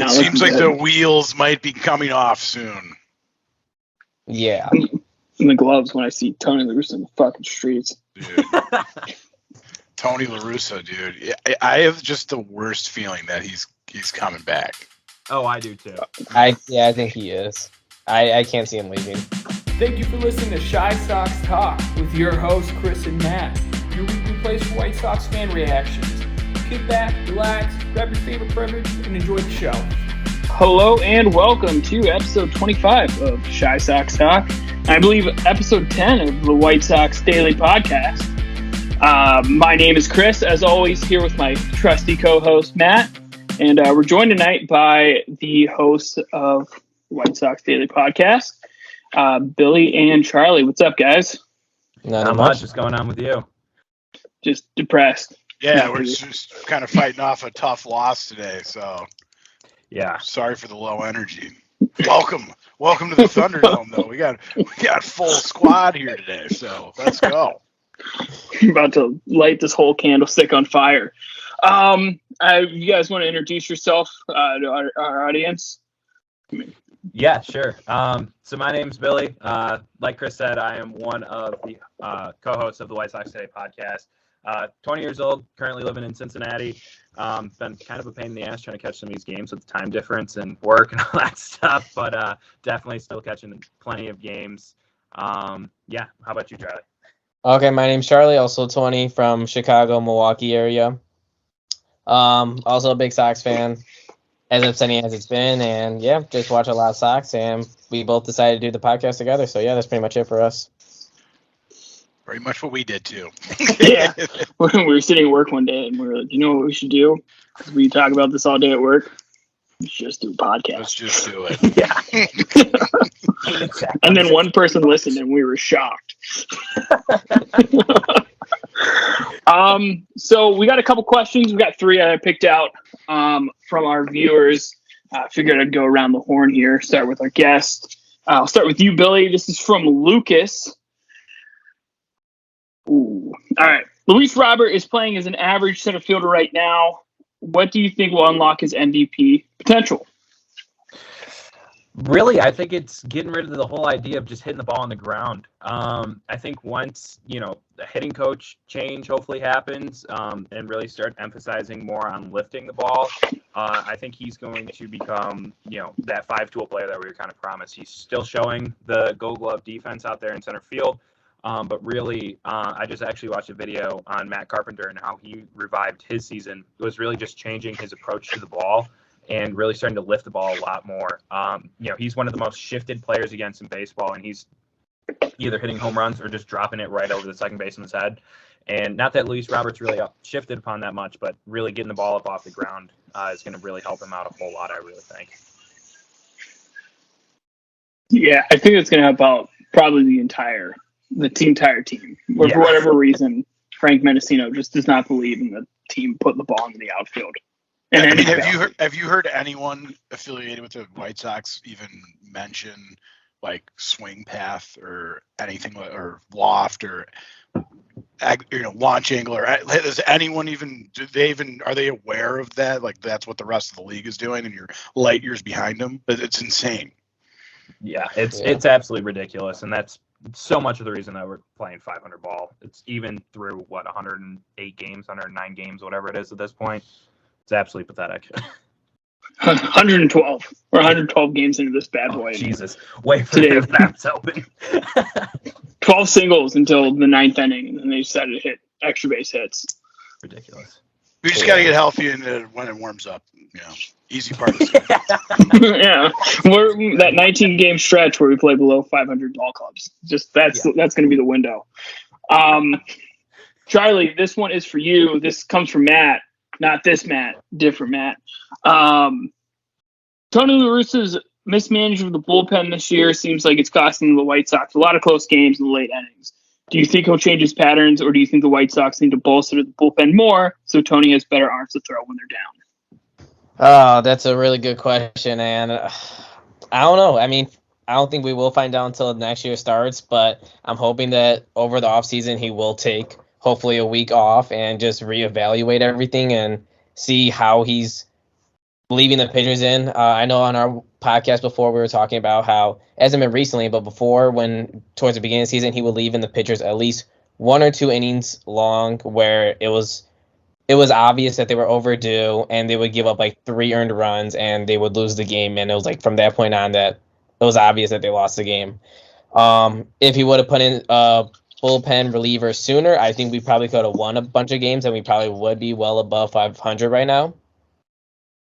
It seems like the wheels might be coming off soon. Yeah. In the gloves when I see Tony La Russa in the fucking streets. Dude. Tony La Russa, dude. I have just the worst feeling that he's coming back. Oh, I do too. I think he is. I can't see him leaving. Thank you for listening to Shy Sox Talk with your hosts, Chris and Matt. Your weekly place for White Sox fan reactions. Kick back, relax, grab your favorite beverage, and enjoy the show. Hello and welcome to episode 25 of Shy Sox Talk. I believe episode 10 of the White Sox Daily Podcast. My name is Chris, as always, here with my trusty co-host, Matt. And we're joined tonight by the hosts of White Sox Daily Podcast, Billy and Charlie. What's up, guys? Not much. What's going on with you? Just depressed. Yeah, we're just kind of fighting off a tough loss today, so yeah. Sorry for the low energy. Welcome to the Thunderdome, though. We got full squad here today, so let's go. I'm about to light this whole candlestick on fire. You guys want to introduce yourself to our audience? Yeah, sure. So my name's Billy. Like Chris said, I am one of the co-hosts of the White Sox Today podcast. 20 years old, currently living in Cincinnati. Been kind of a pain in the ass trying to catch some of these games with the time difference and work and all that stuff, but definitely still catching plenty of games. Yeah, how about you, Charlie? Okay, my name's Charlie, also 20, from Chicago, Milwaukee area. Also a big Sox fan, as upsetting as it's been, and yeah, just watch a lot of Sox, and we both decided to do the podcast together, so yeah, that's pretty much it for us. Very much what we did too. Yeah, we were sitting at work one day, and we were like, you know what we should do? Because we talk about this all day at work. We should just do a podcast. Let's just do it. Yeah. And then one person listened, and we were shocked. So we got a couple questions. We got three I picked out from our viewers. I figured I'd go around the horn here. Start with our guest. I'll start with you, Billy. This is from Lucas. Ooh. All right. Luis Robert is playing as an average center fielder right now. What do you think will unlock his MVP potential? Really, I think it's getting rid of the whole idea of just hitting the ball on the ground. I think once, the hitting coach change hopefully happens and really start emphasizing more on lifting the ball, I think he's going to become, that five-tool player that we were kind of promised. He's still showing the Gold Glove defense out there in center field. But really, I just actually watched a video on Matt Carpenter and how he revived his season. It was really just changing his approach to the ball and really starting to lift the ball a lot more. He's one of the most shifted players against in baseball, and he's either hitting home runs or just dropping it right over the second baseman's head. And not that Luis Roberts really shifted upon that much, but really getting the ball up off the ground is going to really help him out a whole lot, I really think. Yeah, I think it's going to help out probably the entire team. For whatever reason, Frank Mendocino just does not believe in the team putting the ball into the outfield. And have you heard anyone affiliated with the White Sox even mention like swing path or anything, or loft or launch angle, or does anyone are they aware of that? Like that's what the rest of the league is doing, and you're light years behind them. It's insane. Yeah, it's absolutely ridiculous, and that's so much of the reason that we're playing 500 ball. It's even through 108 games, 109 games, whatever it is at this point. It's absolutely pathetic. 112 games into this bad boy. Jesus, wait for the snaps open. 12 singles until the ninth inning, and then they decided to hit extra base hits. Ridiculous. We just got to get healthy and when it warms up. Easy part of this. Yeah, that 19 game stretch where we play below 500 ball clubs. Just that's going to be the window. Charlie, this one is for you. This comes from Matt, not this Matt, different Matt. Tony La Russa's mismanagement of the bullpen this year seems like it's costing the White Sox a lot of close games in the late innings. Do you think he'll change his patterns, or do you think the White Sox need to bolster the bullpen more so Tony has better arms to throw when they're down? Oh, that's a really good question, and I don't know. I mean, I don't think we will find out until next year starts, but I'm hoping that over the offseason he will take hopefully a week off and just reevaluate everything and see how he's leaving the pitchers in. I know on our podcast before we were talking about how, it hasn't been recently, but before, when towards the beginning of the season, he would leave in the pitchers at least 1 or 2 innings long where it was obvious that they were overdue, and they would give up like 3 earned runs and they would lose the game. And it was like from that point on that it was obvious that they lost the game. If he would have put in a bullpen reliever sooner, I think we probably could have won a bunch of games and we probably would be well above 500 right now.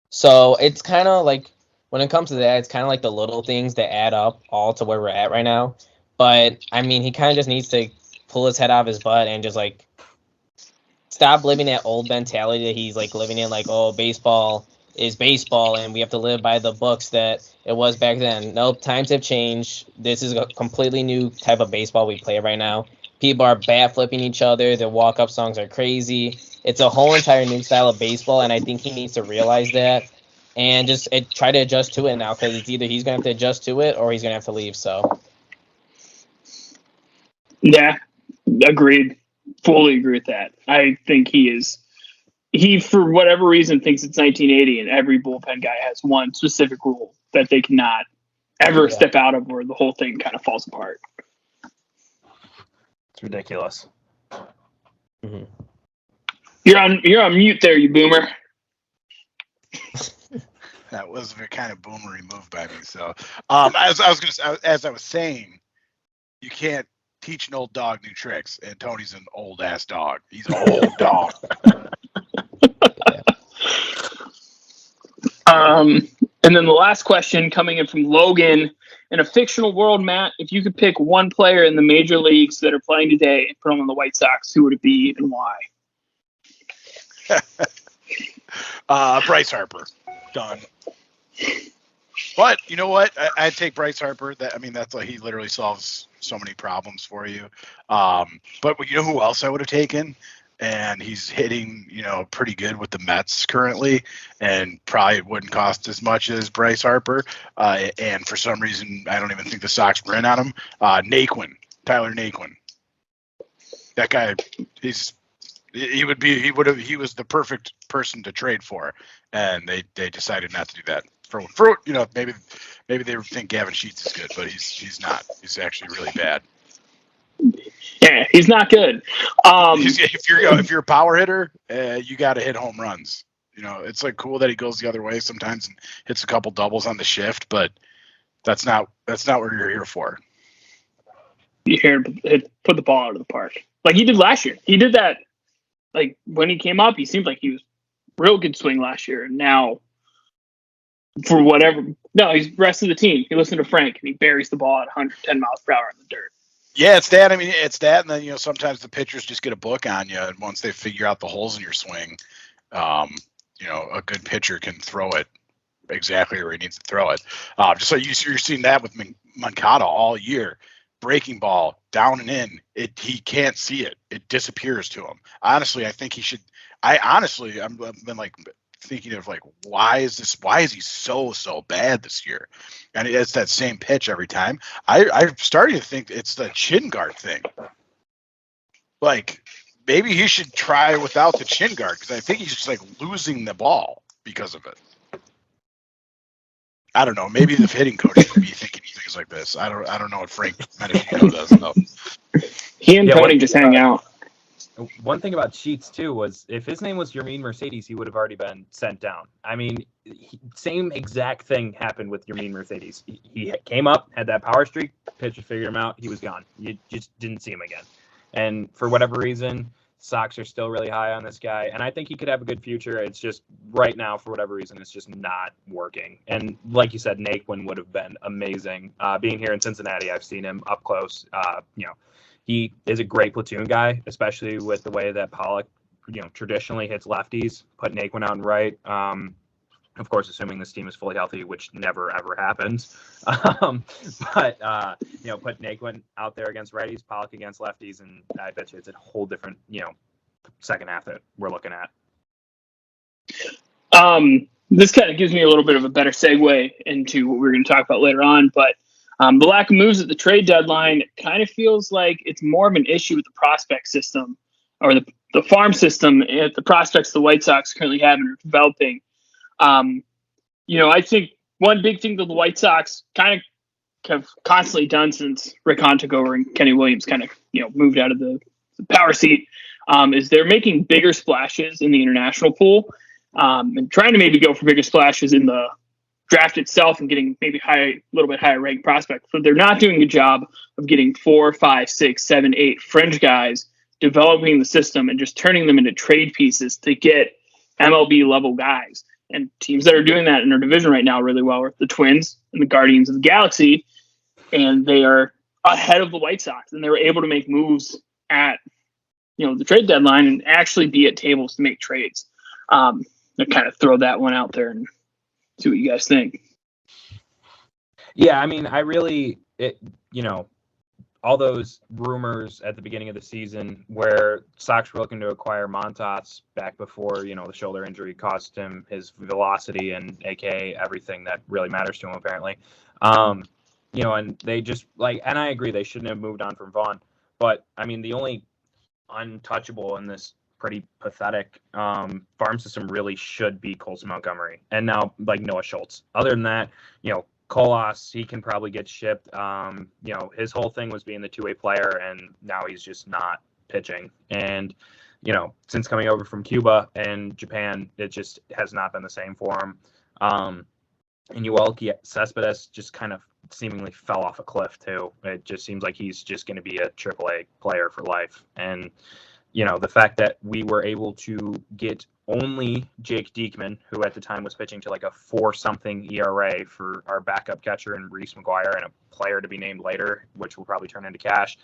So it's kind of like, when it comes to that, it's kind of like the little things that add up all to where we're at right now. But I mean, he kind of just needs to pull his head out of his butt and just like stop living that old mentality that he's like living in, like, oh, baseball is baseball and we have to live by the books that it was back then. Nope, times have changed. This is a completely new type of baseball we play right now. People are bat flipping each other. Their walk-up songs are crazy. It's a whole entire new style of baseball, and I think he needs to realize that and just try to adjust to it now, because it's either he's going to have to adjust to it or he's going to have to leave. So, Yeah, agreed. Fully agree with that. I think he for whatever reason thinks it's 1980 and every bullpen guy has one specific rule that they cannot ever step out of, or the whole thing kind of falls apart. It's ridiculous. Mm-hmm. You're on mute there, you boomer. That was a kind of boomery move by me. So, as I was saying, you can't teach an old dog new tricks, and Tony's an old ass dog. He's an old dog. And then the last question coming in from Logan. In a fictional world, Matt, if you could pick one player in the major leagues that are playing today and put them on the White Sox, who would it be and why? Bryce Harper. Done. But you know what? I'd take Bryce Harper. That's like, he literally solves so many problems for you. But you know who else I would have taken? And he's hitting, pretty good with the Mets currently, and probably wouldn't cost as much as Bryce Harper. And for some reason, I don't even think the Sox were in on him. Tyler Naquin. That guy, he was the perfect person to trade for, and they decided not to do that. For maybe they think Gavin Sheets is good, but he's not. He's actually really bad. Yeah, he's not good. If you're a power hitter, you got to hit home runs. It's like cool that he goes the other way sometimes and hits a couple doubles on the shift, but that's not what you're here for. You're here to put the ball out of the park, like he did last year. He did that. Like when he came up, he seemed like he was real good swing last year. And now, for whatever, he's the rest of the team. He listened to Frank and he buries the ball at 110 miles per hour in the dirt. Yeah, it's that. It's that, and then sometimes the pitchers just get a book on you, and once they figure out the holes in your swing, a good pitcher can throw it exactly where he needs to throw it. Just so you're seeing that with Moncada all year, breaking ball down and in. He can't see it; it disappears to him. Honestly, I think he should. I've been like thinking of like, why is he so bad this year? And it's that same pitch every time. I'm starting to think it's the chin guard thing. Like, maybe he should try without the chin guard, because I think he's just like losing the ball because of it. I don't know. Maybe the hitting coach should be thinking things like this. I don't know what Frank Menefino does though. He and Tony just hang out. One thing about Sheets, too, was if his name was Yermin Mercedes, he would have already been sent down. Same exact thing happened with Yermin Mercedes. He came up, had that power streak, pitcher figured him out, he was gone. You just didn't see him again. And for whatever reason, Sox are still really high on this guy. And I think he could have a good future. It's just right now, for whatever reason, it's just not working. And like you said, Naquin would have been amazing. Being here in Cincinnati, I've seen him up close. He is a great platoon guy, especially with the way that Pollock, traditionally hits lefties. Put Naquin out and right. Of course, assuming this team is fully healthy, which never ever happens. But put Naquin out there against righties, Pollock against lefties, and I bet you it's a whole different, second half that we're looking at. This kind of gives me a little bit of a better segue into what we're going to talk about later on, but. The lack of moves at the trade deadline kind of feels like it's more of an issue with the prospect system, or the farm system, the prospects the White Sox currently have and are developing. I think one big thing that the White Sox kind of have constantly done since Rick Hahn took over and Kenny Williams kind of, moved out of the power seat, is they're making bigger splashes in the international pool, and trying to maybe go for bigger splashes in the draft itself and getting maybe a little bit higher ranked prospects. But they're not doing a job of getting 4, 5, 6, 7, 8 fringe guys, developing the system and just turning them into trade pieces to get MLB level guys. And teams that are doing that in our division right now really well are the Twins and the Guardians of the Galaxy, and they are ahead of the White Sox, and they were able to make moves at the trade deadline and actually be at tables to make trades. I kind of throw that one out there and see what you guys think. Yeah, I mean, all those rumors at the beginning of the season where Sox were looking to acquire Montas back before, the shoulder injury cost him his velocity and AKA everything that really matters to him, apparently. And they just and I agree, they shouldn't have moved on from Vaughn. But I mean, the only untouchable in this pretty pathetic farm system really should be Colson Montgomery. And now Noah Schultz. Other than that, Colas, he can probably get shipped. His whole thing was being the two-way player, and now he's just not pitching. And, since coming over from Cuba and Japan, it just has not been the same for him. And Yoelqui Cespedes just kind of seemingly fell off a cliff, too. It just seems like he's just going to be a AAA player for life. And, the fact that we were able to get only Jake Diekman, who at the time was pitching to a 4-something ERA for our backup catcher and Reese McGuire, and a player to be named later, which will probably turn into cash,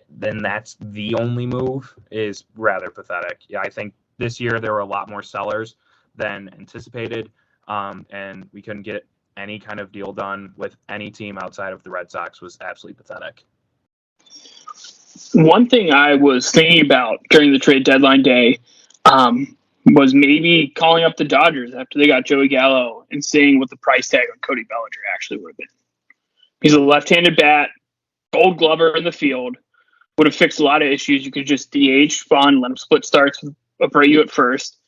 then that's the only move, is rather pathetic. Yeah, I think this year there were a lot more sellers than anticipated, and we couldn't get any kind of deal done with any team outside of the Red Sox. Was absolutely pathetic. One thing I was thinking about during the trade deadline day was maybe calling up the Dodgers after they got Joey Gallo and seeing what the price tag on Cody Bellinger actually would have been. He's a left-handed bat, Gold Glover in the field, would have fixed a lot of issues. You could just DH Vaughn, let him split starts with Abreu at first.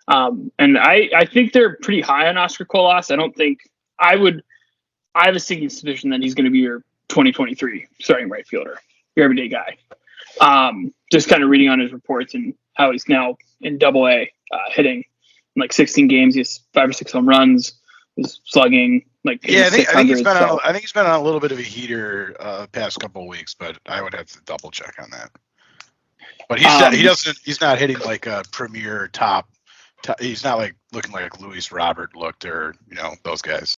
And I think they're pretty high on Oscar Colas. I have a sinking suspicion that he's going to be your 2023 starting right fielder, your everyday guy. Just kind of reading on his reports and how he's now in Double-A, hitting in 16 games. He has 5 or 6 home runs. He's slugging I think he's been on a little bit of a heater past couple of weeks, but I would have to double check on that. But he's not hitting like a premier top. He's not looking like Luis Robert looked, or those guys.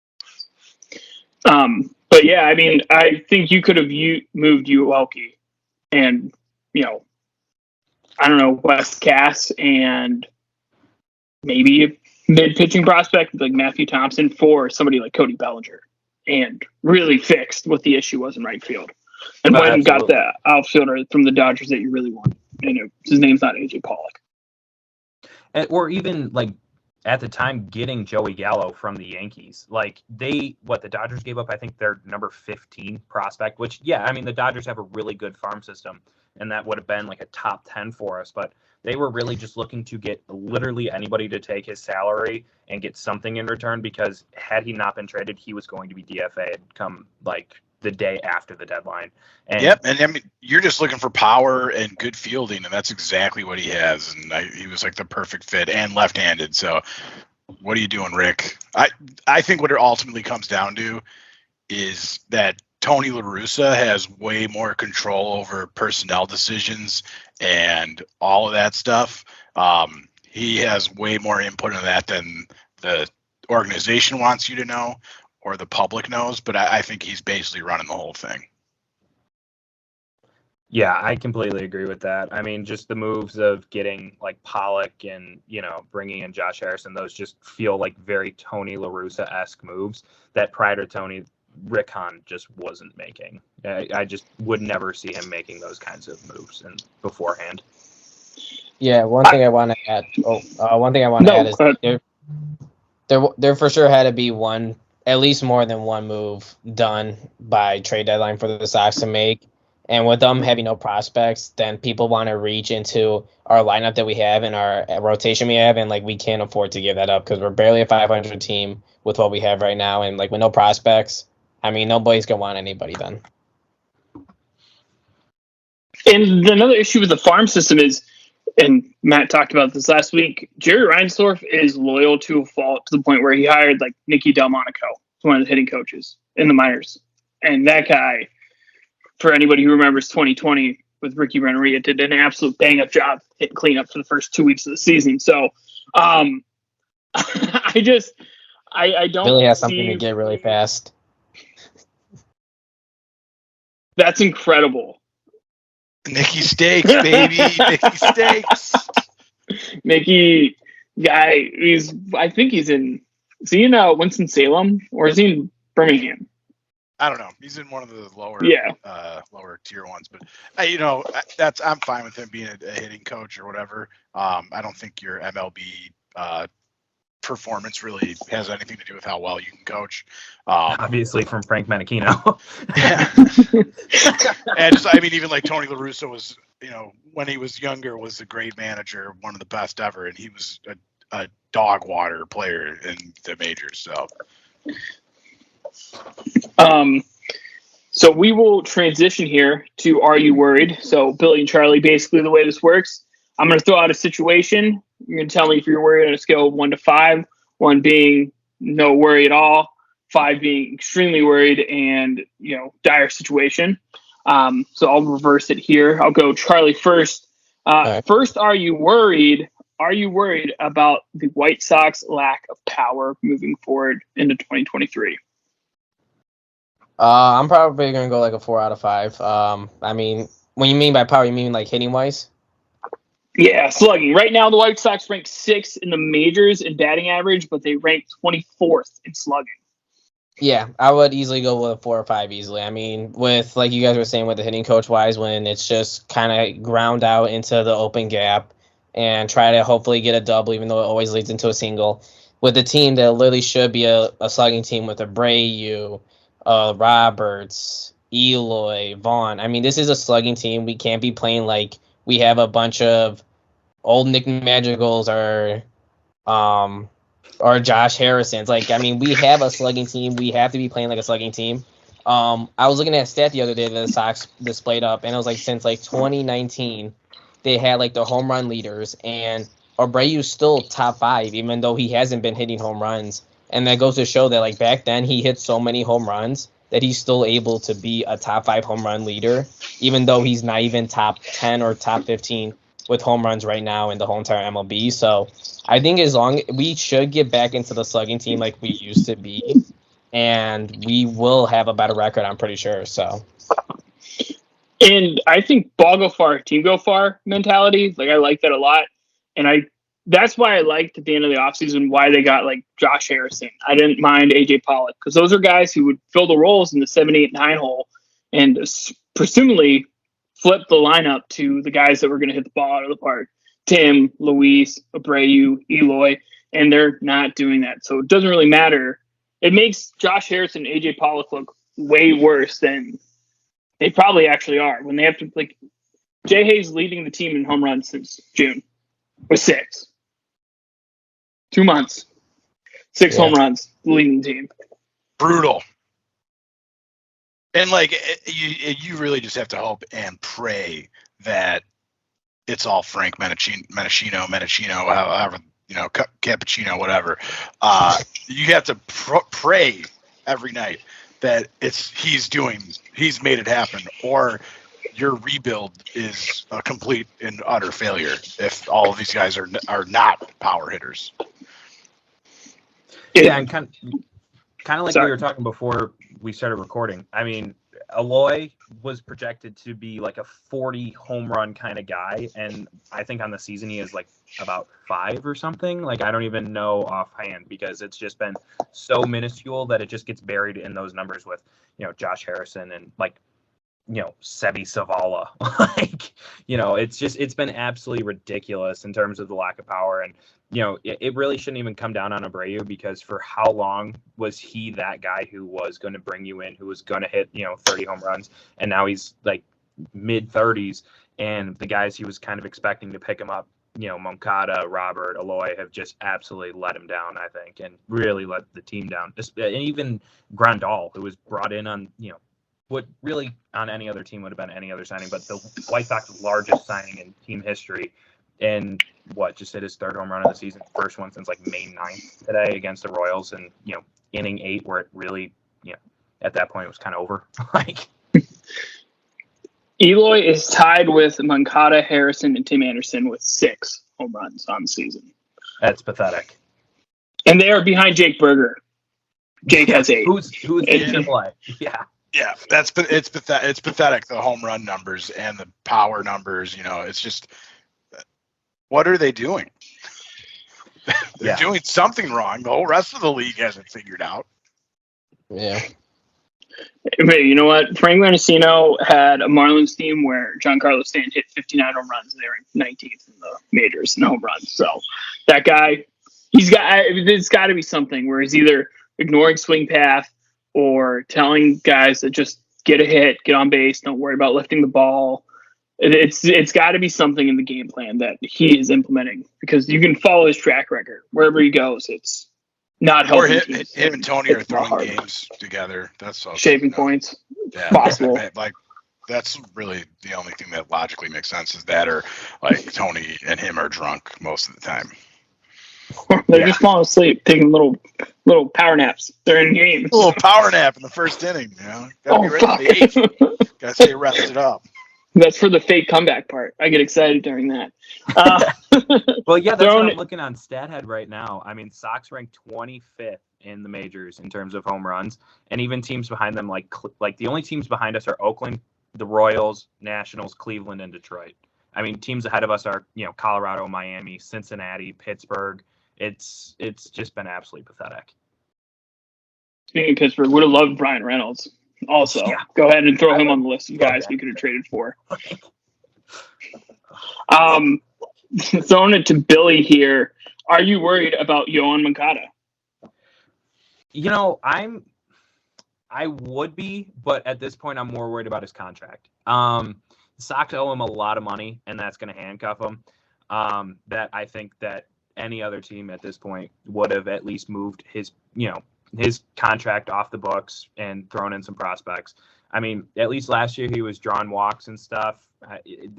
But yeah, I mean, I think you could have moved Yoelqui and I don't know, Wes Cass and maybe a mid-pitching prospect like Matthew Thompson for somebody like Cody Bellinger, and really fixed what the issue was in right field. And went and got the outfielder from the Dodgers that you really want. His name's not AJ Pollock. Or even at the time getting Joey Gallo from the Yankees. The Dodgers gave up, I think, their number 15 prospect, which, yeah, I mean, the Dodgers have a really good farm system, and that would have been a top 10 for us, but they were really just looking to get literally anybody to take his salary and get something in return, because had he not been traded, he was going to be DFA'd come the day after the deadline. And I mean, you're just looking for power and good fielding, and that's exactly what he has. And he was the perfect fit, and left-handed. So, what are you doing, Rick? I think what it ultimately comes down to is that Tony La Russa has way more control over personnel decisions and all of that stuff. He has way more input in that than the organization wants you to know or the public knows, but I think he's basically running the whole thing. Yeah, I completely agree with that. I mean, just the moves of getting Pollock and, bringing in Josh Harrison, those just feel like very Tony La Russa-esque moves that prior to Tony, Rick Hahn just wasn't making. I just would never see him making those kinds of moves beforehand. Yeah, one thing I want to add is there for sure had to be at least more than one move done by trade deadline for the Sox to make. And with them having no prospects, then people want to reach into our lineup that we have and our rotation we have, and we can't afford to give that up because we're barely a 500 team. with what we have right now and like with no prospects. I mean, nobody's gonna want anybody then. And another issue with the farm system is, and Matt talked about this last week, Jerry Reinsdorf is loyal to a fault to the point where he hired like Nicky Delmonico, one of the hitting coaches in the minors. And that guy, for anybody who remembers 2020 with Ricky Renneria, did an absolute bang-up job hitting cleanup for the first 2 weeks of the season. So I don't Billy has something see, to get really fast. that's incredible. Nicky Steaks, baby. Nicky Steaks. Mickey guy, I think he's in, is he in Winston-Salem or is he in Birmingham? I don't know. He's in one of the lower lower tier ones, but I'm fine with him being a hitting coach or whatever. I don't think your MLB performance really has anything to do with how well you can coach. Obviously from Frank Menachino. And even like Tony La Russa was, when he was younger, was a great manager, one of the best ever, and he was a dog water player in the majors. So. So we will transition here to Are You Worried? So Billy and Charlie, basically the way this works, I'm going to throw out a situation. You're going to tell me if you're worried on a scale of 1 to 5, 1 being no worry at all, 5 being extremely worried and, dire situation. So I'll reverse it here. I'll go Charlie first. Right. First, are you worried? Are you worried about the White Sox lack of power moving forward into 2023? I'm probably gonna go like a 4 out of 5. I mean, when you mean by power, you mean like hitting wise? Yeah, slugging. Right now, the White Sox rank 6th in the majors in batting average, but they rank 24th in slugging. Yeah, I would easily go with a 4 or 5 easily. I mean, with like you guys were saying with the hitting coach wise, when it's just kind of ground out into the open gap and try to hopefully get a double, even though it always leads into a single. With a team that literally should be a slugging team with Abreu, Roberts, Eloy, Vaughn. I mean, this is a slugging team. We can't be playing like we have a bunch of old Nick Madrigals or Josh Harrison's. Like, I mean, we have a slugging team. We have to be playing like a slugging team. I was looking at a stat the other day that the Sox displayed up, and it was like since like 2019, they had like the home run leaders, and Abreu's still top 5, even though he hasn't been hitting home runs. And that goes to show that, like, back then he hit so many home runs that he's still able to be a top 5 home run leader, even though he's not even top 10 or top 15 with home runs right now in the whole entire MLB. So I think we should get back into the slugging team like we used to be, and we will have a better record, I'm pretty sure. So. And I think ball go far, team go far mentality. Like, I like that a lot. And that's why I liked at the end of the offseason why they got like Josh Harrison. I didn't mind AJ Pollock because those are guys who would fill the roles in the 7, 8, 9 hole and presumably flip the lineup to the guys that were going to hit the ball out of the park. Tim, Luis, Abreu, Eloy, and they're not doing that. So it doesn't really matter. It makes Josh Harrison and AJ Pollock look way worse than they probably actually are when they have to, like, Jay Hayes leading the team in home runs since June with 6. 2 months, 6 home runs, leading the team. Brutal. And like you really just have to hope and pray that it's all Frank Menachino, however, Cappuccino, whatever. You have to pray every night that he's made it happen, or your rebuild is a complete and utter failure if all of these guys are not power hitters. Yeah, and kind of like we were talking before we started recording. I mean, Eloy was projected to be like a 40 home run kind of guy, and I think on the season he is like about 5 or something. Like, I don't even know offhand because it's just been so minuscule that it just gets buried in those numbers with, Josh Harrison and like, Sebi Savala. Like, it's been absolutely ridiculous in terms of the lack of power. And, it really shouldn't even come down on Abreu because for how long was he that guy who was going to bring you in, who was going to hit, 30 home runs? And now he's like mid 30s, and the guys he was kind of expecting to pick him up Moncada, Robert, Aloy have just absolutely let him down, I think, and really let the team down. And even Grandal, who was brought in on, what really on any other team would have been any other signing, but the White Sox largest signing in team history, and just hit his third home run of the season, first one since like May 9th today against the Royals, and inning 8 where it really, at that point it was kind of over. Like Eloy is tied with Moncada, Harrison, and Tim Anderson with 6 home runs on the season. That's pathetic. And they are behind Jake Berger. Jake has 8. Who's in AAA? Yeah. Yeah, it's pathetic. The home run numbers and the power numbers. It's just, what are they doing? They're doing something wrong. The whole rest of the league hasn't figured out. Yeah. But you know what? Frank Mendocino had a Marlins team where Giancarlo Stanton hit 59 home runs. They were 19th in the majors in home runs. So that guy, it's got to be something where he's either ignoring swing path or telling guys to just get a hit, get on base, don't worry about lifting the ball. It's got to be something in the game plan that he is implementing, because you can follow his track record wherever he goes. It's not helping. Or him and Tony are throwing games together. That's also, shaving points. Yeah, possible. Like that's really the only thing that logically makes sense, is that, or like Tony and him are drunk most of the time. They're just falling asleep, taking little power naps. They're in games. A little power nap in the first inning. Gotta be ready for the 8th. Gotta stay rested up. That's for the fake comeback part. I get excited during that. Well, yeah, that's what I'm looking on StatHead right now. I mean, Sox ranked 25th in the majors in terms of home runs, and even teams behind them, like the only teams behind us are Oakland, the Royals, Nationals, Cleveland, and Detroit. I mean, teams ahead of us are Colorado, Miami, Cincinnati, Pittsburgh. It's just been absolutely pathetic. Speaking of Pittsburgh, would have loved Brian Reynolds. Also, Go ahead and throw him on the list of guys we could have traded for. Throwing it to Billy here. Are you worried about Yoan Moncada? I would be, but at this point, I'm more worried about his contract. The Sox owe him a lot of money, and that's going to handcuff him. That I think that any other team at this point would have at least moved his contract off the books and thrown in some prospects. I mean, at least last year he was drawing walks and stuff.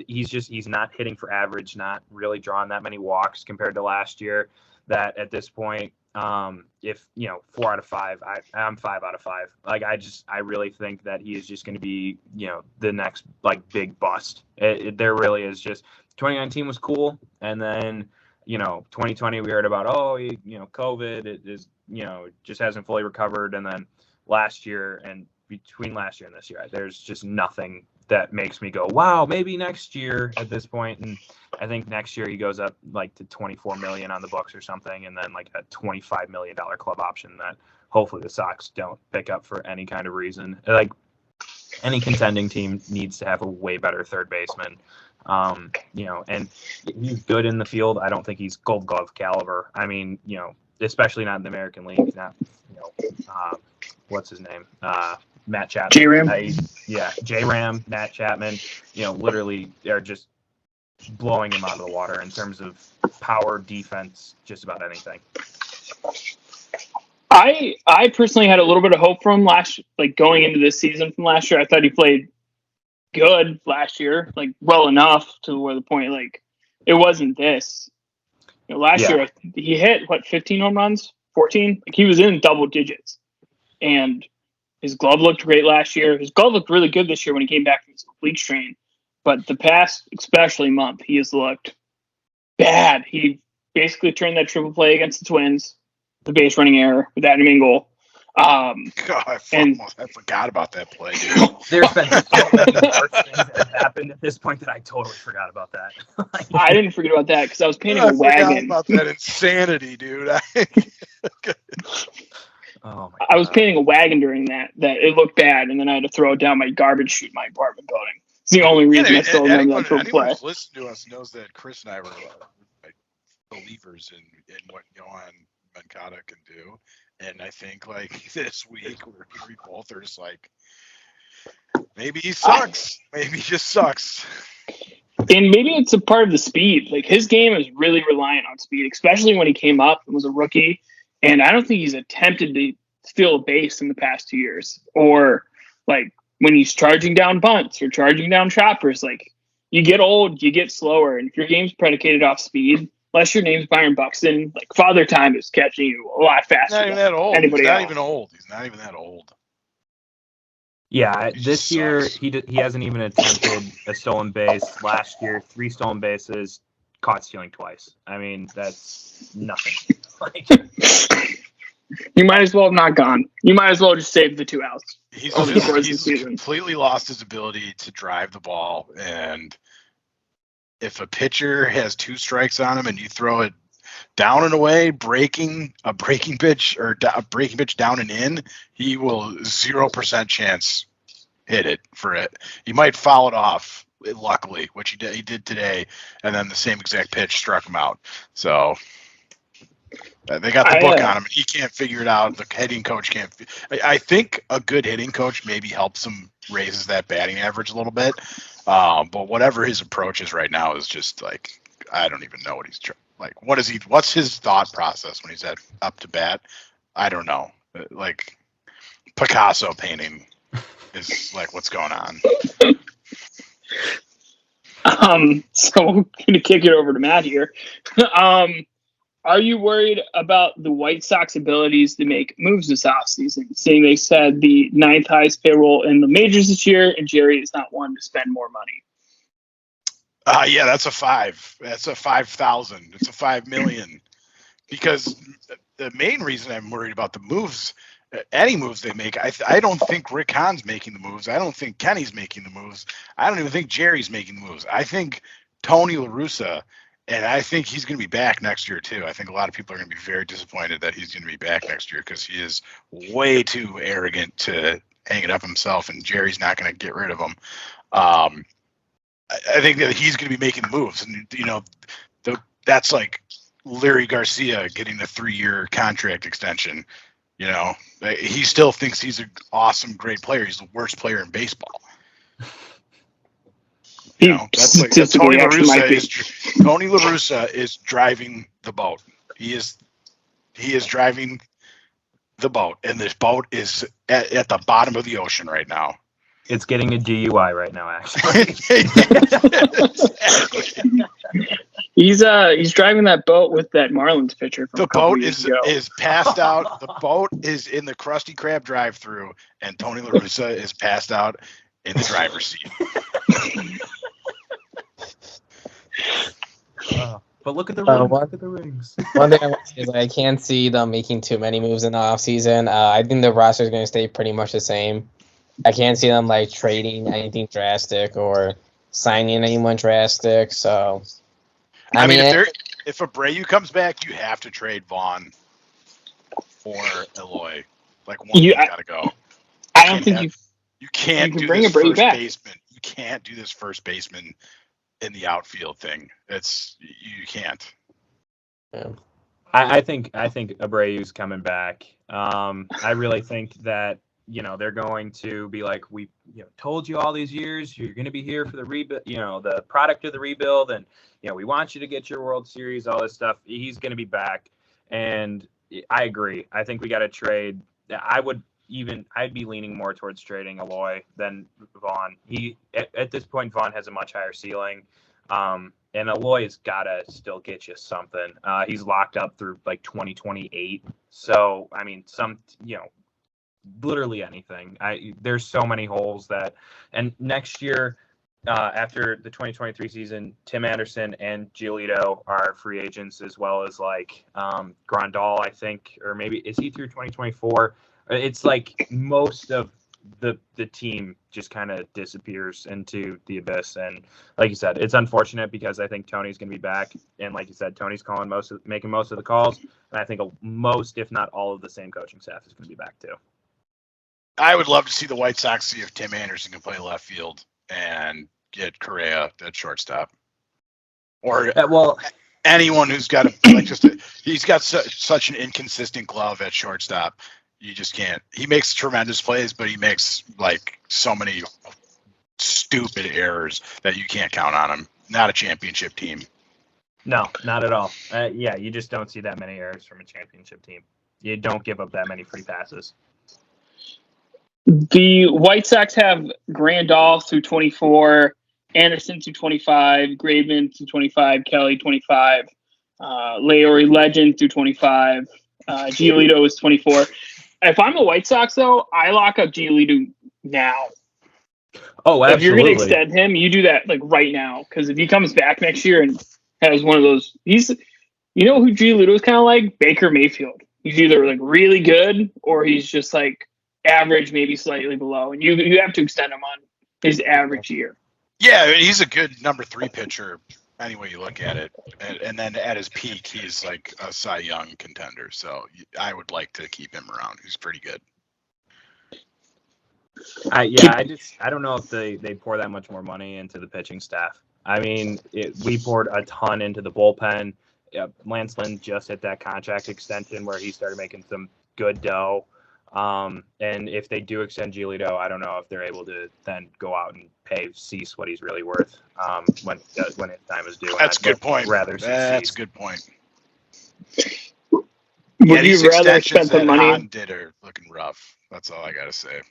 He's not hitting for average, not really drawing that many walks compared to last year. That at this point, if 4 out of 5, I'm 5 out of 5. Like I really think that he is just going to be the next big bust. There really is. Just 2019 was cool, and then 2020 we heard about COVID. It is just hasn't fully recovered, and then last year and between last year and this year, there's just nothing that makes me go, wow, maybe next year at this point. And I think next year he goes up to 24 million on the books or something, and then a $25 million club option that hopefully the Sox don't pick up for any kind of reason. Any contending team needs to have a way better third baseman. And he's good in the field. I don't think he's Gold Glove caliber. I mean, especially not in the American League. Not, what's his name? Matt Chapman. J-Ram. J-Ram, Matt Chapman, literally they're just blowing him out of the water in terms of power, defense, just about anything. I personally had a little bit of hope from going into this season from last year. I thought he played good last year, well enough to where the point, it wasn't this. Last year he hit 15 home runs, 14. He was in double digits, and his glove looked great last year. His glove looked really good this year when he came back from his league strain. But the past, especially month, he has looked bad. He basically turned that triple play against the Twins, the base running error with Adam Engel. God, I forgot about that play, dude. There's been so many worse things that have happened at this point that I totally forgot about that. I didn't forget about that because I was painting a wagon. I forgot about that insanity, dude. Oh my God. I was painting a wagon during that it looked bad, and then I had to throw it down my garbage chute in my apartment building. It's the only reason I still remember that triple play. Anyone who's listened to us knows that Chris and I were believers in what Yoan Moncada can do. And I think this week we both are just maybe he sucks. Maybe he just sucks. And maybe it's a part of the speed. Like his game is really reliant on speed, especially when he came up and was a rookie. And I don't think he's attempted to steal a base in the past 2 years. Or like when he's charging down bunts or charging down choppers, like you get old, you get slower. And if your game's predicated off speed, unless your name's Byron Buxton, like Father Time is catching you a lot faster. He's not even that old. Anybody He's not else. even old. He's not even that old. Yeah, He this just year sucks. he hasn't even attempted a stolen base. Last year, 3 stolen bases, caught stealing twice. I mean, that's nothing. Like, You might as well have not gone. You might as well just save the 2 outs. He's over the course of the season. completely lost his ability to drive the ball, and if a pitcher has 2 strikes on him and you throw it down and away, breaking pitch down and in, he will 0% chance hit it for it. He might foul it off, luckily, which he did today, and then the same exact pitch struck him out. So they got the book on him, and he can't figure it out. The hitting coach can't. I think a good hitting coach maybe helps him raises that batting average a little bit. But whatever his approach is right now is just like, I don't even know what he's like. What's his thought process when he's up to bat? I don't know. Like Picasso painting is like, what's going on? So I'm gonna kick it over to Matt here. Are you worried about the White Sox abilities to make moves this offseason? Seeing they said the 9th highest payroll in the majors this year, and Jerry is not one to spend more money. Yeah, that's a 5. That's a 5,000. It's a 5 million. Because the main reason I'm worried about the moves, any moves they make, I don't think Rick Hahn's making the moves. I don't think Kenny's making the moves. I don't even think Jerry's making the moves. I think Tony La Russa. And I think he's going to be back next year, too. I think a lot of people are going to be very disappointed that he's going to be back next year because he is way too arrogant to hang it up himself, and Jerry's not going to get rid of him. I think that he's going to be making the moves. And, that's like Larry Garcia getting a 3-year contract extension. He still thinks he's an awesome, great player. He's the worst player in baseball. That's like Tony La Russa is driving the boat. He is driving the boat, and this boat is at the bottom of the ocean right now. it's getting a DUI right now, actually. He's driving that boat with that Marlins pitcher. From The boat is passed out. The boat is in the Krusty Krab drive-through, and Tony La Russa is passed out in the driver's seat. But look at the rings. Look at the rings. One thing I want to say is I can't see them making too many moves in the offseason. I think the roster is going to stay pretty much the same. I can't see them trading anything drastic or signing anyone drastic. So, I mean if Abreu comes back, you have to trade Vaughn or Eloy. One got to go. I don't think you can't do bring this Abreu first back. baseman. You can't do this first baseman in the outfield thing. You can't. Yeah. I think Abreu's coming back. I really think that they're going to be like, we told you all these years you're going to be here for the rebuild, the product of the rebuild, and we want you to get your World Series, all this stuff. He's going to be back, and I agree. I think we got to trade. I'd be leaning more towards trading Eloy than Vaughn. At this point, Vaughn has a much higher ceiling, and Eloy's got to still get you something. He's locked up through 2028. So I mean, literally anything. There's so many holes and next year, after the 2023 season, Tim Anderson and Giolito are free agents, as well as Grandal, I think, or maybe is he through 2024? It's most of the team just kind of disappears into the abyss. And like you said, it's unfortunate because I think Tony's going to be back. And like you said, Tony's making most of the calls. And I think most, if not all of the same coaching staff is going to be back too. I would love to see the White Sox see if Tim Anderson can play left field and get Correa at shortstop. Or anyone who's got he's got such an inconsistent glove at shortstop. You just can't. He makes tremendous plays, but he makes so many stupid errors that you can't count on him. not a championship team. No, not at all. Yeah, you just don't see that many errors from a championship team. You don't give up that many free passes. The White Sox have Grandal through 24, Anderson through 25, Graveman through 25, Kelly 25, Laori Legend through 25, Giolito is 24. If I'm a White Sox, though, I lock up Giolito now. Oh, If you're going absolutely. to extend him, you do that like right now. Because if he comes back next year and has one of those, you know who Giolito is kind of like? Baker Mayfield. He's either like really good or he's just like average, maybe slightly below. And you have to extend him on his average year. Yeah, he's a good number 3 pitcher any way you look at it. And then at his peak, he's like a Cy Young contender. So I would like to keep him around. He's pretty good. I don't know if they pour that much more money into the pitching staff. I mean, we poured a ton into the bullpen. Lance Lynn just hit that contract extension where he started making some good dough. And if they do extend Giolito, I don't know if they're able to then go out and pay Cease what he's really worth when his time is due. That's a good point. That's a good point. Would you rather spend the money? Hahn did are looking rough. That's all I got to say.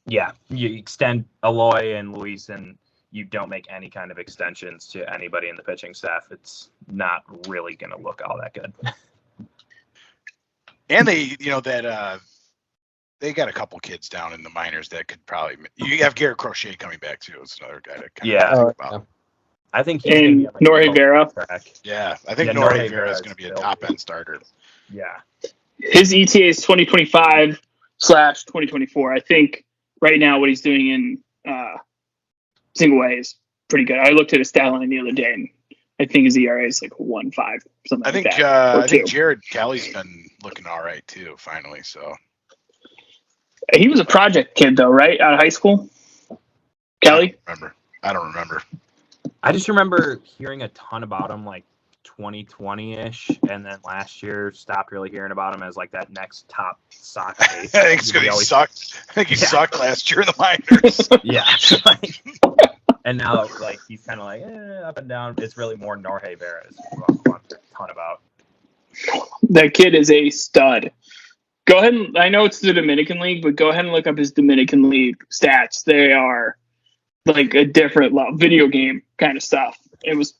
Yeah, you extend Eloy and Luis, and you don't make any kind of extensions to anybody in the pitching staff. It's not really going to look all that good. And they got a couple kids down in the minors that could probably. You have Garrett Crochet coming back too. It's another guy to kind of think about. I think he's and Norge Vera. Yeah, I think Norge Vera is going to be a top end starter. Yeah, his ETA is 2025/2024. I think right now what he's doing in single A is pretty good. I looked at his stat line the other day, and I think his ERA is like 1.5, something I think like that. I think Jared Kelly's been looking all right too. Finally, so he was a project kid though, right? Out of high school, Kelly. I don't remember. I just remember hearing a ton about him like 2020-ish, and then last year stopped really hearing about him as like that next top Sox ace. I think he sucked. I think he sucked last year in the minors. Yeah. And now like he's kind of like up and down. It's really more Norge Vera is who I'm a ton about. That kid is a stud. Go ahead and I know it's the Dominican League, but go ahead and look up his Dominican League stats. They are like a different video game kind of stuff. It was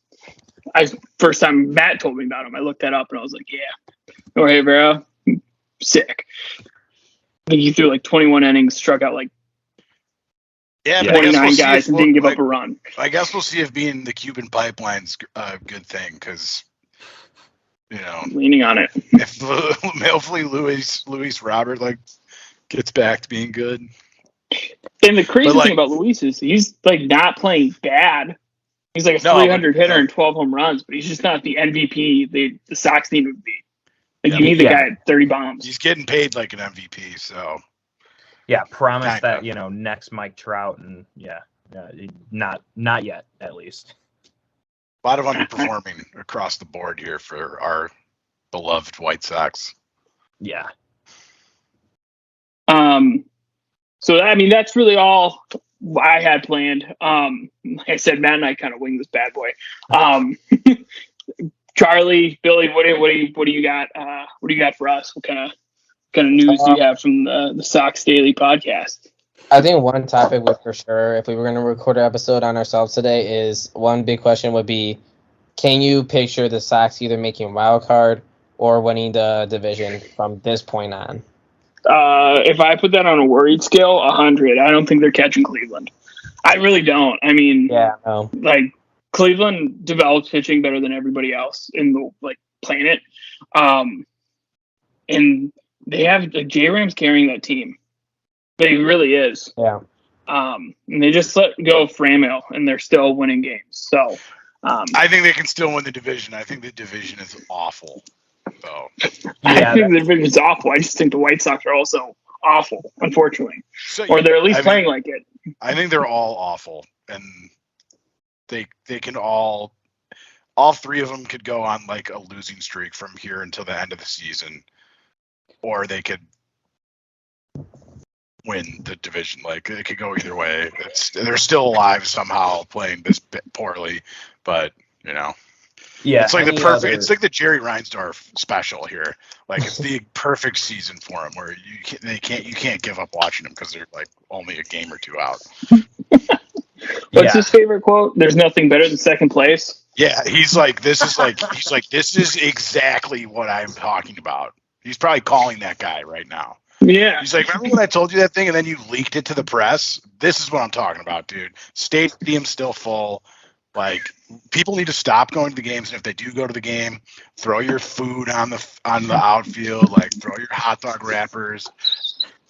first time Matt told me about him. I looked that up and I was like, yeah, Norge Vera, sick. I think he threw like 21 innings, struck out like 29 guys, and didn't give up a run. I guess we'll see if being the Cuban pipeline's a good thing because, leaning on it. If hopefully Luis Robert gets back to being good. And the crazy thing about Luis is he's like not playing bad. He's like a 300 hitter and 12 home runs, but he's just not the MVP the Sox need to be. Like you need the guy at 30 bombs. He's getting paid like an MVP, so. Yeah, promise that next Mike Trout, and not yet at least. A lot of underperforming across the board here for our beloved White Sox. Yeah. So that's really all I had planned. Like I said, Matt and I kind of winged this bad boy. Charlie, Billy, what do you got? What do you got for us? What kind of news do you have from the Sox Daily podcast? I think one topic would for sure, if we were going to record an episode on ourselves today, is one big question would be, can you picture the Sox either making wild card or winning the division from this point on? If I put that on a worried scale, 100. I don't think they're catching Cleveland. I really don't. I mean, Cleveland develops pitching better than everybody else in the planet, and they have J-Ram's carrying that team. They really is. Yeah. And they just let go of Framil, and they're still winning games. So, I think they can still win the division. I think the division is awful. So, I think the division is awful. I just think the White Sox are also awful, unfortunately, or they're at least playing like it. I think they're all awful, and they can all three of them could go on like a losing streak from here until the end of the season, or they could win the division. Like it could go either way. They're still alive somehow, playing this bit poorly, but you know. Yeah, It's like the any perfect. other- It's like the Jerry Reinsdorf special here. Like it's the perfect season for him, where you can't give up watching them because they're like only a game or two out. What's his favorite quote? There's nothing better than second place. Yeah, he's like this is exactly what I'm talking about. He's probably calling that guy right now. Yeah. He's like, remember when I told you that thing and then you leaked it to the press? This is what I'm talking about, dude. Stadium's still full. Like, people need to stop going to the games, and if they do go to the game, throw your food on the outfield. Like, throw your hot dog wrappers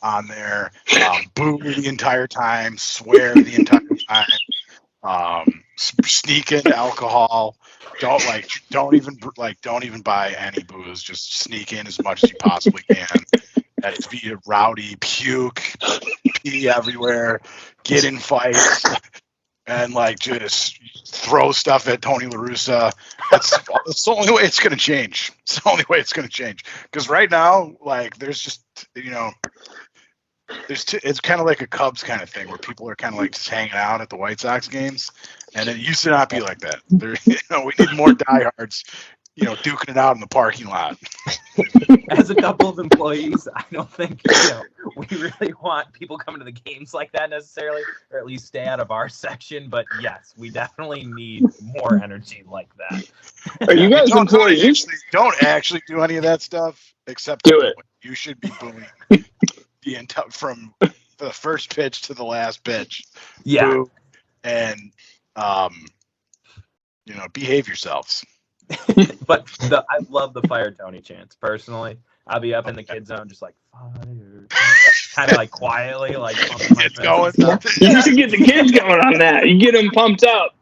on there. Boo the entire time. Swear the entire time. Sneak in alcohol. Don't even buy any booze. Just sneak in as much as you possibly can. That's be rowdy, puke, pee everywhere, get in fights, and like just throw stuff at Tony La Russa. That's the only way it's going to change. It's the only way it's going to change. Because right now, like, there's just, it's kind of like a Cubs kind of thing where people are kind of like just hanging out at the White Sox games, and it used to not be like that. We need more diehards, duking it out in the parking lot. As a couple of employees, I don't think we really want people coming to the games like that necessarily, or at least stay out of our section. But yes, we definitely need more energy like that. Are you guys employees? Don't actually do any of that stuff except do it. You should be booing from the first pitch to the last pitch. Yeah, Boo, and behave yourselves. But I love the Fire Tony chants personally. I'll be up in the kid zone just like fire, kind of like quietly, like It's going. You should get the kids going on that. You get them pumped up.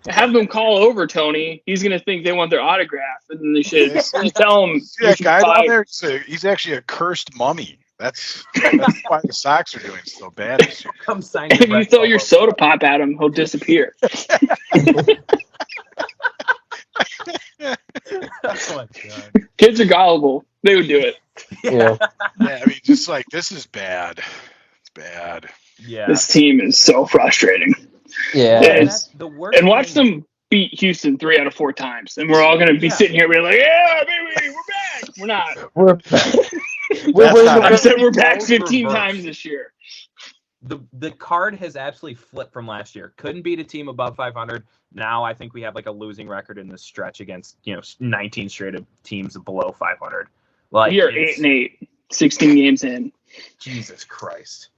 Have them call over Tony. He's gonna think they want their autograph, and then they should tell him. See that guy down there? He's actually a cursed mummy. That's why the Sox are doing so bad this year. Come sign. If you throw your soda pop at him, he'll disappear. Oh my God. Kids are gullible. They would do it. Yeah. Yeah, I mean, just like this is bad. It's bad. Yeah. This team is so frustrating. Yeah. It's- The worst And watch thing- them beat Houston 3 out of 4 times, and we're all going to be sitting here. We're like, yeah, baby, we're back. We're not. We're I said we're back Roles 15 reversed. times this year. The card has absolutely flipped from last year. Couldn't beat a team above 500. Now I think we have like a losing record in this stretch against 19 straight of teams below 500. Like We are it's- 8-8, 16 games in. Jesus Christ,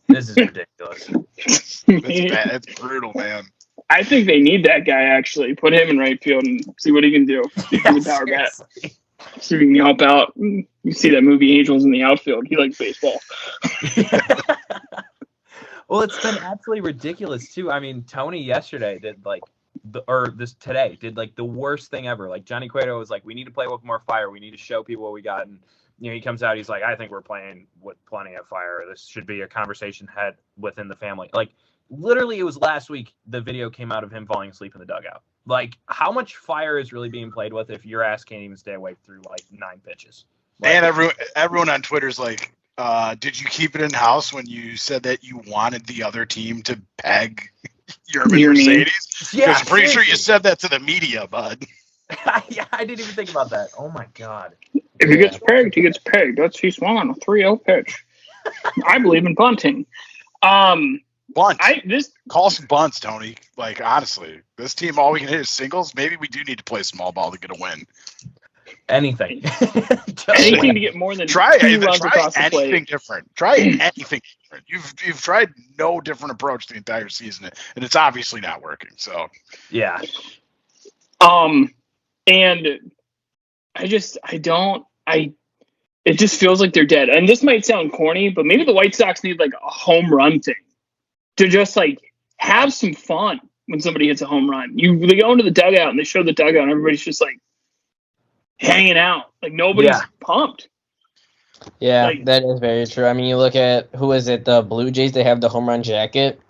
this is ridiculous. It's bad. It's brutal, man. I think they need that guy, actually. Put him in right field and see what he can do. See if he can power bat. Seriously. See if he can help out. You see that movie Angels in the Outfield. He likes baseball. Well, it's been absolutely ridiculous too. I mean, Tony yesterday did today did like the worst thing ever. Like Johnny Cueto was like, "We need to play with more fire. We need to show people what we got." And he comes out, he's like, "I think we're playing with plenty of fire. This should be a conversation had within the family." Like literally, it was last week. The video came out of him falling asleep in the dugout. Like, how much fire is really being played with if your ass can't even stay awake through like 9 pitches? Like, And everyone on Twitter's like, did you keep it in house when you said that you wanted the other team to peg your Mercedes? yeah, Because I'm pretty sure you seriously. said that to the media, bud. Yeah, I didn't even think about that. Oh my God. If he gets pegged, he gets pegged. That's T. Swan, a 3-0 pitch. I believe in bunting. Bunt. This Call some bunts, Tony. Like, honestly, this team, all we can hit is singles. Maybe we do need to play small ball to get a win. Anything. Just anything win. to get more than Try 2 runs across the anything plate. different. Try anything different. You've tried no different approach the entire season, and it's obviously not working. So Yeah. And it just feels like they're dead. And this might sound corny, but maybe the White Sox need like a home run thing to just like have some fun when somebody hits a home run. They go into the dugout and they show the dugout and everybody's just like hanging out. Like nobody's pumped. Yeah, Like- that is very true. I mean, you look at who is it? The Blue Jays. They have the home run jacket.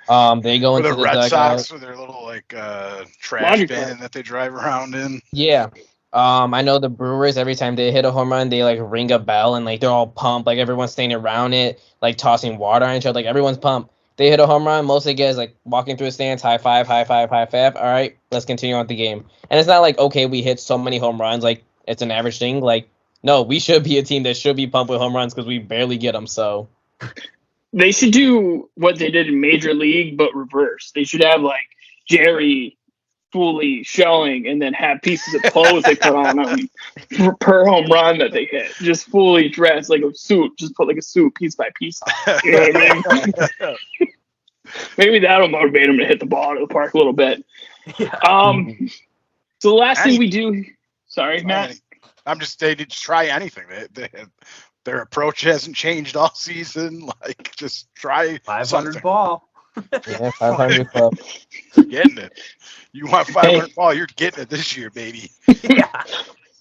They go for into the the Red dugout. Sox with their little like trash Laundry bin cart. that they drive around in. Yeah. I know the Brewers, every time they hit a home run, they like ring a bell and like they're all pumped. Like everyone's standing around it, like tossing water on each other. Like everyone's pumped. They hit a home run. Most of the guys like walking through the stands, high five, high five, high five. All right, let's continue on with the game. And it's not like, okay, we hit so many home runs, like it's an average thing. Like, no, we should be a team that should be pumped with home runs because we barely get them. So They should do what they did in Major League, but reverse. They should have like Jerry fully showing and then have pieces of clothes they put on them per home run that they hit. Just fully dressed like a suit. Just put like a suit piece by piece. You know what I mean? Maybe that'll motivate them to hit the ball out of the park a little bit. Yeah. So the last thing we do. Sorry, Matt. They did try anything. Their approach hasn't changed all season. Like, just try 500 something. ball. yeah, 500 club. You're getting it. You want 500 ball, you're getting it this year, baby. Yeah.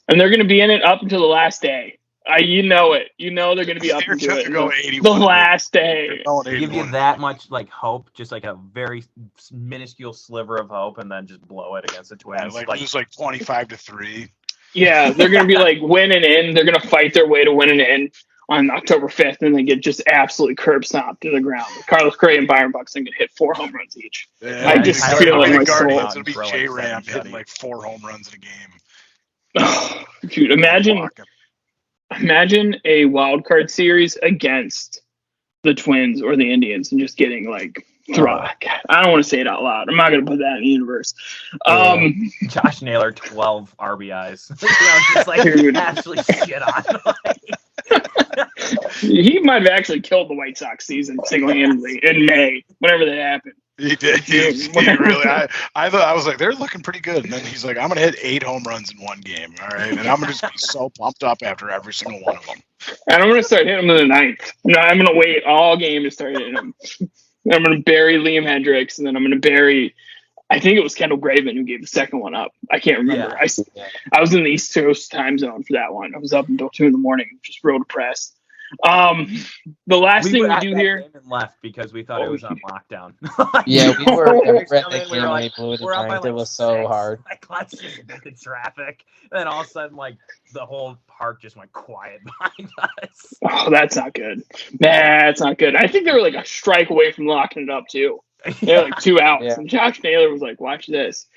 And they're going to be in it up until the last day. You know it. You know they're going to be up They're until gonna it. go The 81. last day. They're going Give you 81. that much like hope, just like a very minuscule sliver of hope, and then just blow it against the Yeah, Twins. lose like 25-3. Yeah, they're going to be like winning in. They're going to fight their way to winning in on October 5th, and they get just absolutely curb stomped to the ground. Carlos Correa and Byron Buxton can hit 4 home runs each. Yeah, I just it'll feel be in the my soul. Guardians. It'll be Throw like J-Ram 7 hitting shutties. like 4 home runs in a game. Dude, imagine a wild card series against the Twins or the Indians and just getting like thrown. I don't want to say it out loud. I'm not going to put that in the universe. Josh Naylor, 12 RBIs. Just like Dude. absolutely shit on. He might have actually killed the White Sox season single-handedly in May, whenever that happened. He did. He really. I thought, I was like, they're looking pretty good. And then he's like, I'm gonna hit 8 home runs in one game. All right, and I'm gonna just be so pumped up after every single one of them. And I'm going to start hitting him in the 9th. No, I'm going to wait all game to start hitting him. I'm going to bury Liam Hendricks, and then I'm going to bury. I think it was Kendall Graven who gave the second one up. I can't remember. Yeah. I was in the East Coast time zone for that one. I was up until 2 a.m, just real depressed. The last thing we do here. Left because we thought it was on lockdown. Yeah, we were at We that were game when like- they blew the we're up by ninth. It like was so 6. hard. Like, let's just hit the traffic. And then all of a sudden, like, the whole park just went quiet behind us. Oh, that's not good. That's not good. I think they were like a strike away from locking it up too. They had like 2 outs, Yeah. and Josh Naylor was like, "Watch this."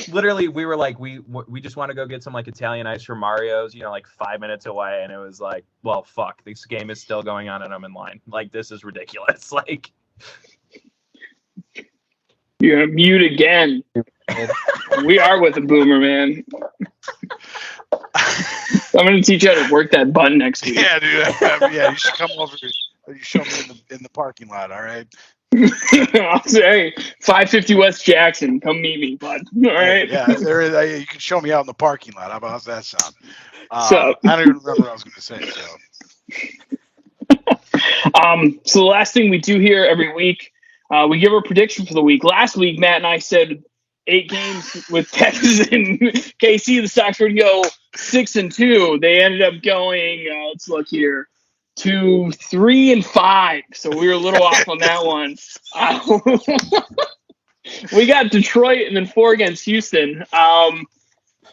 Literally, we were like, we just want to go get some like Italian ice from Mario's, like 5 minutes away, and it was like, well, fuck, this game is still going on, and I'm in line. Like, this is ridiculous. Like, You're gonna mute again. We are with a boomer, man. I'm gonna teach you how to work that button next week. Yeah, dude. Yeah, you should come over. You show me in the parking lot. All right. I'll say 550 West Jackson. Come meet me, bud. All right. Yeah, there is. You can show me out in the parking lot. How's that sound? So- I don't even remember what I was going to say. So the last thing we do here every week, we give a prediction for the week. Last week, Matt and I said 8 games with Texas and KC. The Sox were to go 6-2. They ended up going. Let's look here. 2-3-5. So we were a little off on that one. We got Detroit and then 4 against Houston.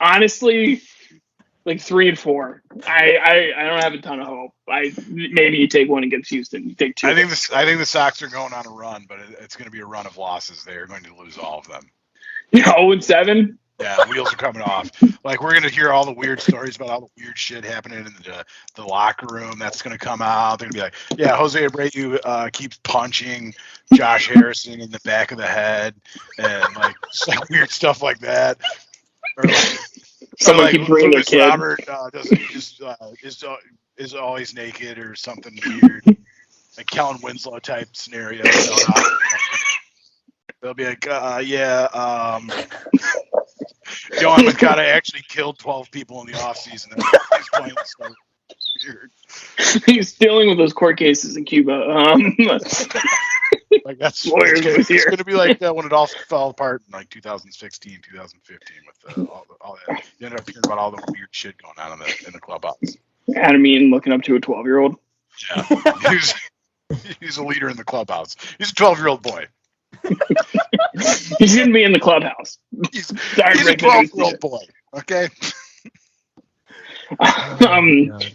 Honestly, like 3-4. I don't have a ton of hope. Maybe you take 1 against Houston. You take 2. I think the Sox are going on a run, but it's going to be a run of losses. They are going to lose all of them. 0-7. Yeah, wheels are coming off. Like, we're going to hear all the weird stories about all the weird shit happening in the locker room. That's going to come out. They're going to be like, yeah, Jose Abreu keeps punching Josh Harrison in the back of the head, and like, just like weird stuff like that. Or like, Someone like keeps bringing their Lucas kid. Robert is always naked or something weird, like Kellen Winslow type scenario. They'll be like, Yohan Moncada actually killed 12 people in the offseason. He's playing so weird. He's dealing with those court cases in Cuba. Like, that's Lawyers it's with you. going to be like when it all fell apart in like 2016, 2015 with all that. You ended up hearing about all the weird shit going on in the clubhouse. Adam Eaton looking up to a 12-year-old. Yeah, he's a leader in the clubhouse. He's a 12-year-old boy. He shouldn't be in the clubhouse. He's Sorry, a breaking news. 12-year-old boy. Okay.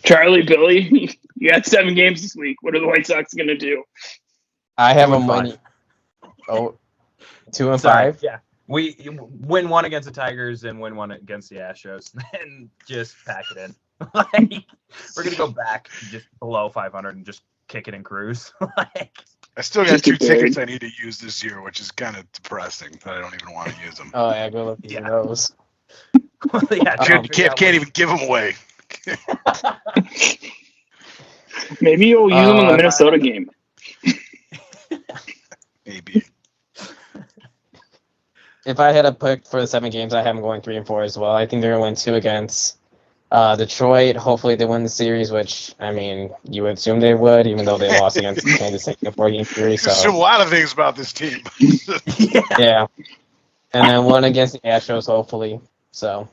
Charlie, Billy, you got 7 games this week. What are the White Sox going to do? I have 2 and them winning. 5. 2 and Sorry, 5. yeah. We win 1 against the Tigers and win 1 against the Astros, and just pack it in. Like, we're gonna go back just below 500 and just kick it and cruise. Like, I still got 2 tickets I need to use this year, which is kind of depressing. That I don't even want to use them. Oh yeah, go look at those. yeah, Can't even give them away. Maybe you'll use them in the Minnesota game. Maybe. If I had a pick for the 7 games, I have them going 3 and 4 as well. I think they're going to win 2 against Detroit. Hopefully they win the series, which, I mean, you would assume they would, even though they lost against Kansas City in a 4-game series. There's a lot of things about this team. Yeah. And then 1 against the Astros, hopefully. So.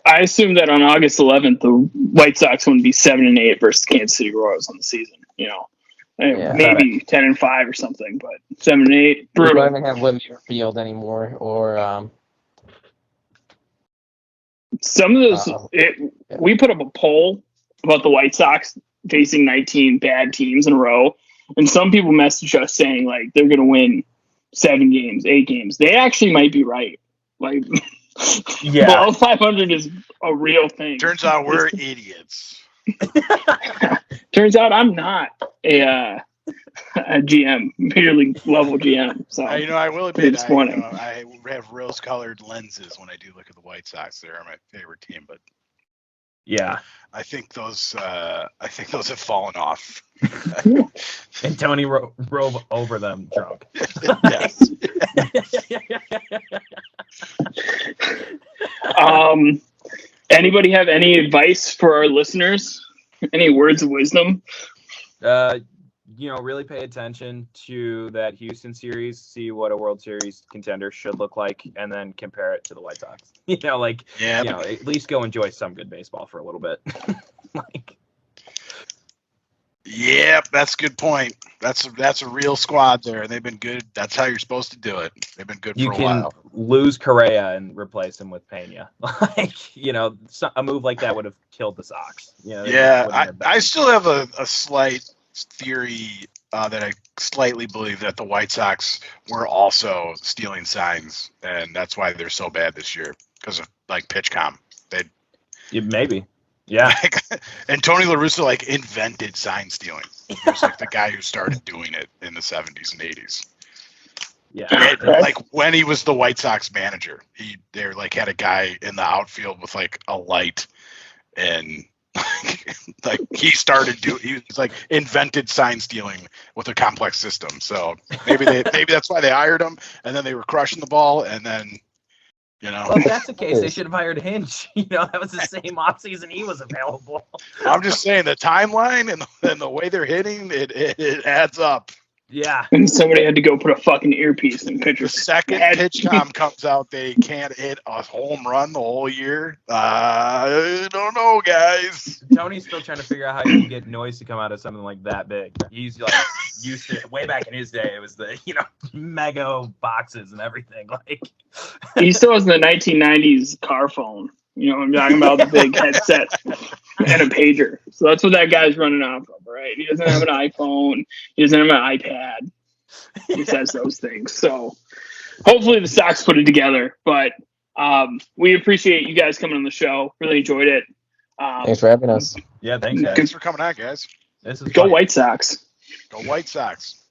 I assume that on August 11th, the White Sox wouldn't be 7-8 versus Kansas City Royals on the season. You know, maybe 10-5 or something, but 7-8, We brutal. don't even have Whitmer Field anymore, or Some of those, we put up a poll about the White Sox facing 19 bad teams in a row, and some people messaged us saying like they're going to win 7 games, 8 games. They actually might be right. Like, below 500 is a real thing. Turns out we're idiots. Turns out I'm not a GM, major league level GM. So I will pretty admit, disappointing. I have rose-colored lenses when I do look at the White Sox. They're my favorite team, but yeah. I think those have fallen off. And Tony rove over them drunk. Yes. Anybody have any advice for our listeners? Any words of wisdom? Really pay attention to that Houston series, see what a World Series contender should look like, and then compare it to the White Sox. At least go enjoy some good baseball for a little bit. Yeah, that's a good point. That's a real squad there. They've been good. That's how you're supposed to do it. They've been good for a while. You can lose Correa and replace him with Pena. A move like that would have killed the Sox. I still have a slight theory that I slightly believe that the White Sox were also stealing signs, and that's why they're so bad this year because of PitchCom. Maybe. Yeah. And Tony La Russa invented sign stealing. He was the guy who started doing it in the 70s and 80s. Yeah. When he was the White Sox manager, they had a guy in the outfield with a light, and he started he was invented sign stealing with a complex system. So maybe that's why they hired him, and then they were crushing the ball, and then. Well, if that's the case, they should have hired Hinch. That was the same offseason he was available. I'm just saying the timeline and the way they're hitting, it adds up. Yeah. And somebody had to go put a fucking earpiece in pitcher's The second PitchCom comes out, they can't hit a home run the whole year. I don't know, guys. Tony's still trying to figure out how you can get noise to come out of something that big. He's used to way back in his day. It was the mega boxes and everything. He still has the 1990s car phone. I'm talking about the big headset and a pager. So that's what that guy's running off of, right? He doesn't have an iPhone. He doesn't have an iPad. He says those things. So hopefully the Sox put it together. But we appreciate you guys coming on the show. Really enjoyed it. Thanks for having us. Yeah, thanks, guys. Thanks for coming on, guys. This is Go fun. White Sox. Go White Sox.